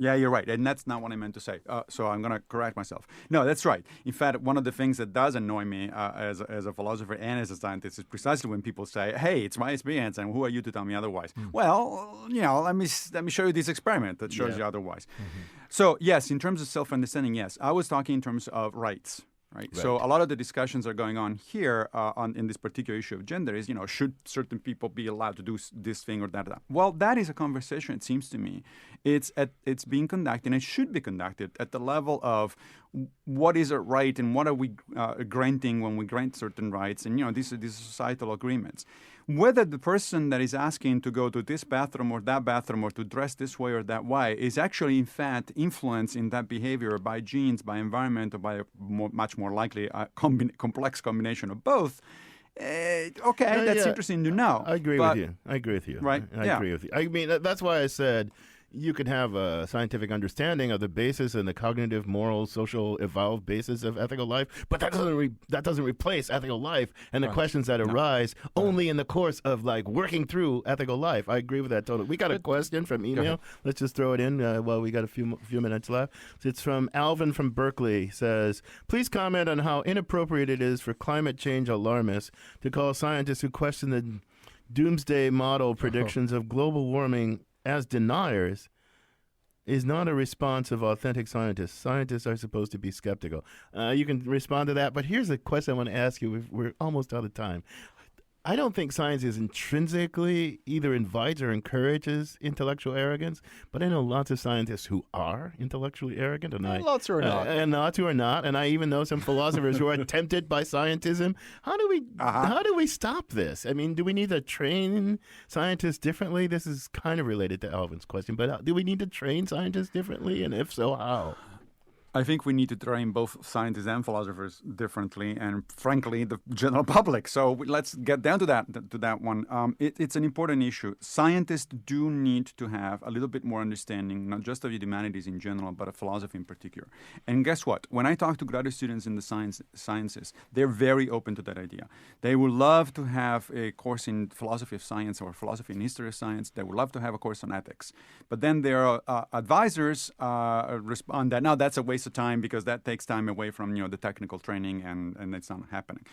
[SPEAKER 11] Yeah, you're right. And that's not what I meant to say. So I'm going to correct myself. No, that's right. In fact, one of the things that does annoy me as a philosopher and as a scientist is precisely when people say, hey, it's my experience, and who are you to tell me otherwise? Well, let me show you this experiment that shows you otherwise. So, yes, in terms of self-understanding, yes. I was talking in terms of rights. Right. So a lot of the discussions are going on here in this particular issue of gender is, should certain people be allowed to do this thing or that? Well, that is a conversation, it seems to me. It's being conducted, and it should be conducted at the level of what is a right and what are we granting when we grant certain rights, and these are societal agreements. Whether the person that is asking to go to this bathroom or that bathroom or to dress this way or that way is actually, in fact, influenced in that behavior by genes, by environment, or by a much more likely complex combination of both. That's interesting to know.
[SPEAKER 1] I agree with you.
[SPEAKER 11] Right?
[SPEAKER 1] I agree with you. I mean, that's why I said you could have a scientific understanding of the basis and the cognitive, moral, social, evolved basis of ethical life, but that doesn't replace ethical life and the questions that arise only in the course of working through ethical life. I agree with that totally. We got a question from email. Let's just throw it in while we got a few minutes left. It's from Alvin from Berkeley. Says, please comment on how inappropriate it is for climate change alarmists to call scientists who question the doomsday model predictions of global warming as deniers is not a response of authentic scientists. Scientists are supposed to be skeptical. You can respond to that, but here's a question I want to ask you. We're almost out of time. I don't think science is intrinsically either invites or encourages intellectual arrogance, but I know lots of scientists who are intellectually arrogant, and
[SPEAKER 6] lots who are not,
[SPEAKER 1] and lots who are not, and I even know some philosophers who are tempted by scientism. How do we stop this? I mean, do we need to train scientists differently? This is kind of related to Alvin's question, but do we need to train scientists differently, and if so, how?
[SPEAKER 11] I think we need to train both scientists and philosophers differently, and frankly, the general public. So let's get down to that one. It's an important issue. Scientists do need to have a little bit more understanding, not just of the humanities in general, but of philosophy in particular. And guess what? When I talk to graduate students in the sciences, they're very open to that idea. They would love to have a course in philosophy of science or philosophy and history of science. They would love to have a course on ethics. But then their advisors respond that, no, that's a waste of time because that takes time away from the technical training and it's not happening.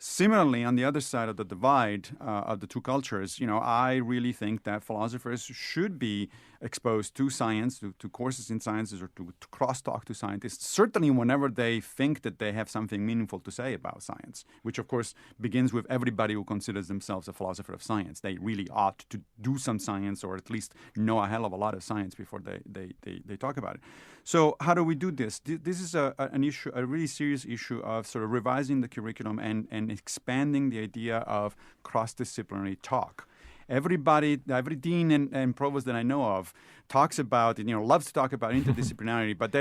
[SPEAKER 11] Similarly, on the other side of the divide of the two cultures, I really think that philosophers should be exposed to science, to courses in sciences, or to crosstalk to scientists, certainly whenever they think that they have something meaningful to say about science, which of course begins with everybody who considers themselves a philosopher of science. They really ought to do some science, or at least know a hell of a lot of science before they talk about it. So how do we do this? This is an issue, a really serious issue of sort of revising the curriculum and expanding the idea of cross-disciplinary talk. Every dean and provost that I know of talks about, loves to talk about interdisciplinarity, but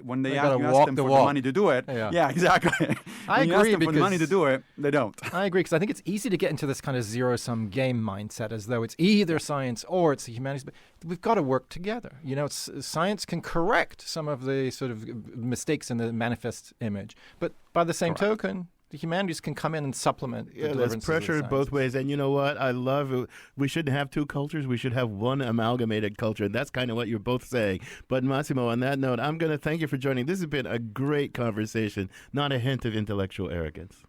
[SPEAKER 11] when you ask them for the money to do it, yeah exactly.
[SPEAKER 6] I
[SPEAKER 11] agree.
[SPEAKER 6] When you ask
[SPEAKER 11] them for the money to do it, they don't.
[SPEAKER 6] I agree, because I think it's easy to get into this kind of zero-sum game mindset, as though it's either science or it's the humanities. But we've got to work together. Science can correct some of the sort of mistakes in the manifest image, but by the same token, the humanities can come in and supplement the
[SPEAKER 1] there's pressure both ways. And you know what? I love it. We shouldn't have two cultures. We should have one amalgamated culture. And that's kind of what you're both saying. But Massimo, on that note, I'm going to thank you for joining. This has been a great conversation, not a hint of intellectual arrogance.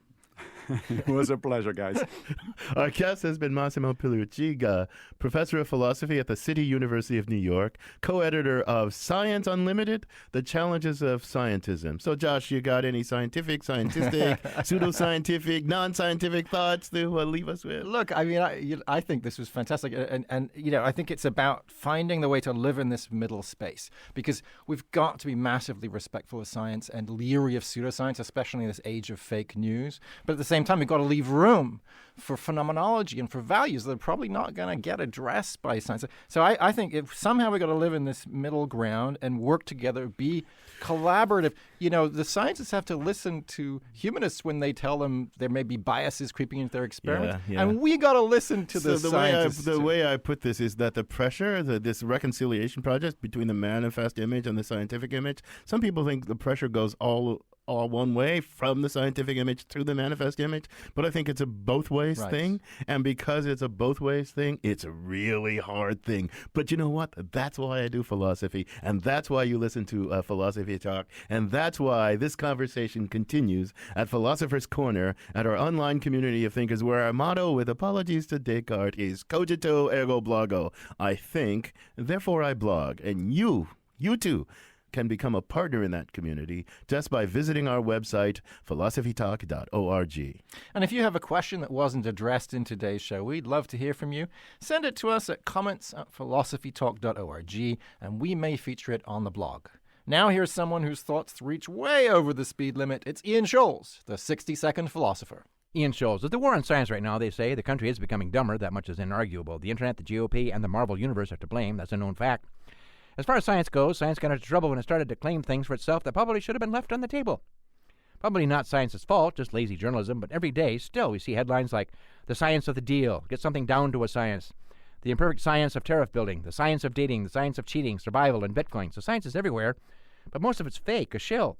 [SPEAKER 11] It was a pleasure, guys.
[SPEAKER 1] Our guest has been Massimo Pugliucci, professor of philosophy at the City University of New York, co-editor of Science Unlimited, The Challenges of Scientism. So, Josh, you got any scientific, pseudoscientific, non-scientific thoughts to leave us with?
[SPEAKER 6] Look, I think this was fantastic. And I think it's about finding the way to live in this middle space, because we've got to be massively respectful of science and leery of pseudoscience, especially in this age of fake news. But at the same time, we've got to leave room for phenomenology and for values that are probably not going to get addressed by science. So I think if somehow we've got to live in this middle ground and work together, be collaborative. The scientists have to listen to humanists when they tell them there may be biases creeping into their experiments. Yeah. And we got to listen to the scientists.
[SPEAKER 1] The way I put this is that the pressure, this reconciliation project between the manifest image and the scientific image, some people think the pressure goes all one way from the scientific image to the manifest image, but I think it's a both ways thing, and because it's a both ways thing, it's a really hard thing. But you know what? That's why I do philosophy, and that's why you listen to Philosophy Talk, and that's why this conversation continues at Philosopher's Corner, at our online community of thinkers, where our motto, with apologies to Descartes, is cogito ergo blogo. I think, therefore I blog, and you too can become a partner in that community just by visiting our website, philosophytalk.org.
[SPEAKER 6] And if you have a question that wasn't addressed in today's show, we'd love to hear from you. Send it to us at comments@philosophytalk.org, and we may feature it on the blog. Now here's someone whose thoughts reach way over the speed limit. It's Ian Scholes, the 60-second philosopher.
[SPEAKER 15] Ian Scholes. With the war on science right now, they say the country is becoming dumber. That much is inarguable. The internet, the GOP, and the Marvel Universe are to blame. That's a known fact. As far as science goes, science got into trouble when it started to claim things for itself that probably should have been left on the table. Probably not science's fault, just lazy journalism, but every day, still, we see headlines like, the science of the deal, get something down to a science, the imperfect science of tariff building, the science of dating, the science of cheating, survival, and Bitcoin. So science is everywhere, but most of it's fake, a shill.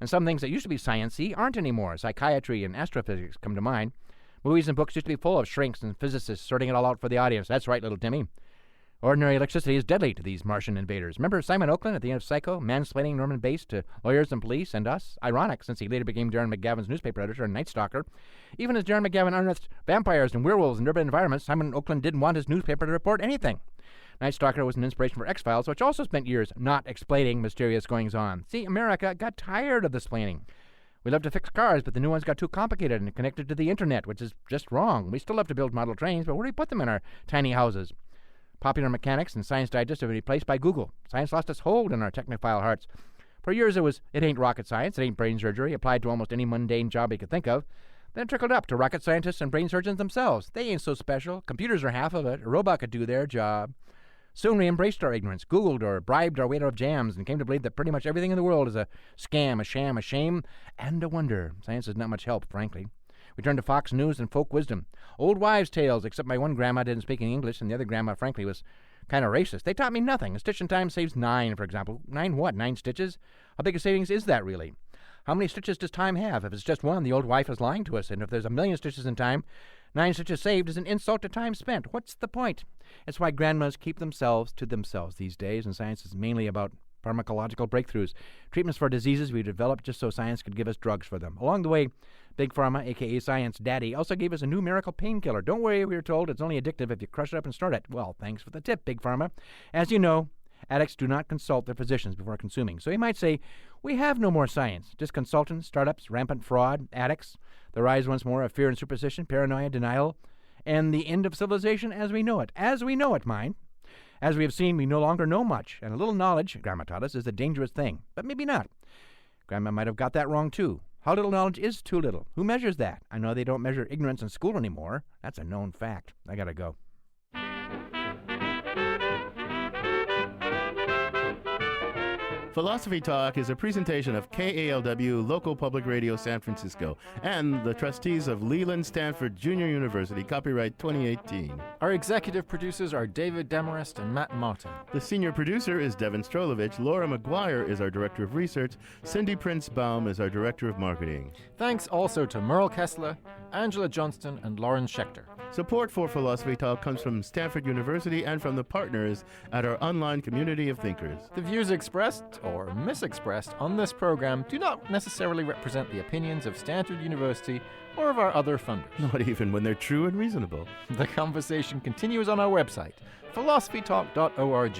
[SPEAKER 15] And some things that used to be science-y aren't anymore. Psychiatry and astrophysics come to mind. Movies and books used to be full of shrinks and physicists sorting it all out for the audience. That's right, little Timmy. Ordinary electricity is deadly to these Martian invaders. Remember Simon Oakland at the end of Psycho, mansplaining Norman Bates to lawyers and police and us? Ironic, since he later became Darren McGavin's newspaper editor and Night Stalker. Even as Darren McGavin unearthed vampires and werewolves in urban environments, Simon Oakland didn't want his newspaper to report anything. Night Stalker was an inspiration for X-Files, which also spent years not explaining mysterious goings-on. See, America got tired of this planning. We love to fix cars, but the new ones got too complicated and connected to the internet, which is just wrong. We still love to build model trains, but where do we put them in our tiny houses? Popular Mechanics and Science Digest have been replaced by Google. Science lost its hold in our technophile hearts. For years it was, it ain't rocket science, it ain't brain surgery, applied to almost any mundane job you could think of. Then it trickled up to rocket scientists and brain surgeons themselves. They ain't so special. Computers are half of it. A robot could do their job. Soon we embraced our ignorance, Googled or bribed our way out of jams, and came to believe that pretty much everything in the world is a scam, a sham, a shame, and a wonder. Science is not much help, frankly. We turned to Fox News and folk wisdom. Old wives' tales, except my one grandma didn't speak any English, and the other grandma, frankly, was kind of racist. They taught me nothing. A stitch in time saves 9, for example. 9 what? 9 stitches? How big a savings is that, really? How many stitches does time have? If it's just 1, the old wife is lying to us. And if there's 1,000,000 stitches in time, 9 stitches saved is an insult to time spent. What's the point? It's why grandmas keep themselves to themselves these days, and science is mainly about pharmacological breakthroughs, treatments for diseases we developed just so science could give us drugs for them. Along the way, Big Pharma, a.k.a. Science Daddy, also gave us a new miracle painkiller. Don't worry, we were told it's only addictive if you crush it up and snort it. Well, thanks for the tip, Big Pharma. As you know, addicts do not consult their physicians before consuming. So you might say, we have no more science. Just consultants, startups, rampant fraud, addicts, the rise once more of fear and superstition, paranoia, denial, and the end of civilization as we know it. As we know it, mind. As we have seen, we no longer know much, and a little knowledge, Grandma taught us, is a dangerous thing. But maybe not. Grandma might have got that wrong, too. How little knowledge is too little? Who measures that? I know they don't measure ignorance in school anymore. That's a known fact. I gotta go.
[SPEAKER 1] Philosophy Talk is a presentation of KALW Local Public Radio San Francisco and the trustees of Leland Stanford Junior University, copyright 2018.
[SPEAKER 6] Our executive producers are David Demarest and Matt Martin.
[SPEAKER 1] The senior producer is Devin Strolovich. Laura McGuire is our director of research. Cindy Prince-Baum is our director of marketing.
[SPEAKER 6] Thanks also to Merle Kessler, Angela Johnston, and Lauren Schechter.
[SPEAKER 1] Support for Philosophy Talk comes from Stanford University and from the partners at our online community of thinkers.
[SPEAKER 6] The views expressed or misexpressed on this program do not necessarily represent the opinions of Stanford University or of our other funders.
[SPEAKER 1] Not even when they're true and reasonable.
[SPEAKER 6] The conversation continues on our website, philosophytalk.org,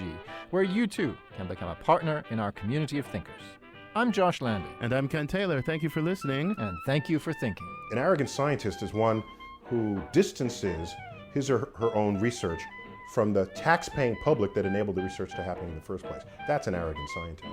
[SPEAKER 6] where you too can become a partner in our community of thinkers. I'm Josh Landy.
[SPEAKER 1] And I'm Ken Taylor. Thank you for listening.
[SPEAKER 6] And thank you for thinking.
[SPEAKER 16] An arrogant scientist is one who distances his or her own research from the tax-paying public that enabled the research to happen in the first place. That's an arrogant scientist.